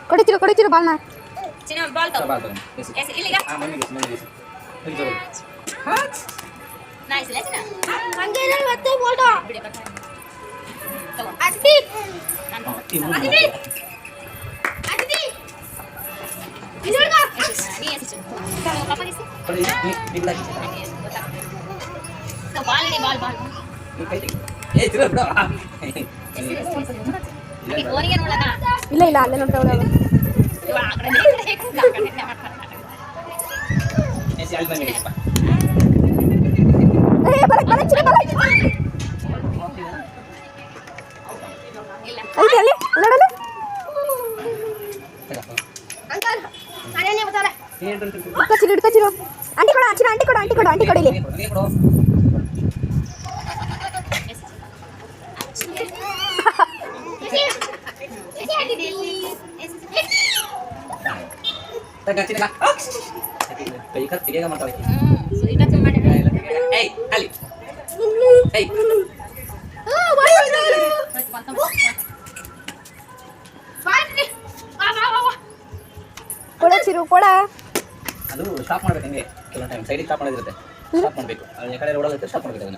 ಕೊಡಿತಿರು ಬಾಲ್ನ ಚಿನ್ನ ಬಾಲ್ ತಗೋ S ಇಲ್ಲಿಗ nice ಇಲ್ಲ ಚಿನ್ನ ಹಂಗೆ ಇರಲ್ಲ ಮತ್ತೆ ಬಾಲ್ ಬಿಡಿ ಕಟ್ ತಗೋ ಅದಿತಿ ಇದೊಳಗ ನೀ ಎಸ್ ಚಿನ್ನ ಪಾಪ ಗಿಸಿ तो बाल नहीं बाल ए ತಿರು ಬಿಡು ಓನಿಗೆ ನೋಡಲ್ಲ ಇಲ್ಲ ಅಲ್ಲೇ ನೋಡ್ತಾವಳ ಇವ ಆ ಕಡೆ ಮಾಡ್ತಾರೆ ए सी ಅಲ್ಲಿ ಬಂದಿದೆ ಬಲ ಚಿರ ಬಲ ಇಲ್ಲ ಅಲ್ಲಿ ನೋಡಲ್ಲ ಅಂಕಲ್ ನಾನೇನೇ ಬತಾರ ಹಿಡ್ಕಚಿರು ಆಂಟಿ ಕೊಡು ಇಲ್ಲಿ ತಗಚಿನ ಕೈ ಕಟ್ ತೆಗೆಗ ಮಾಡ್ತಾಳೆ ಸುರಿಟ ಮಾಡಿ ಏಯ್ ಅಲ್ಲಿ ಏಯ್ ಕೊಡ ಅದು ಸ್ಟಾಪ್ ಮಾಡ್ಬೇಕು ಹಂಗೆ ಕೆಲವೊಂದು ಟೈಮ್ ಸೈಡಿಗೆ ಸ್ಟಾಪ್ ಮಾಡೋದಿರುತ್ತೆ ಸ್ಟಾಪ್ ಮಾಡಬೇಕು ಆ ಕಡೆ ರೋಡಲ್ಲಿ ಸ್ಟಾಪ್ ಮಾಡಬೇಕು ಅದನ್ನ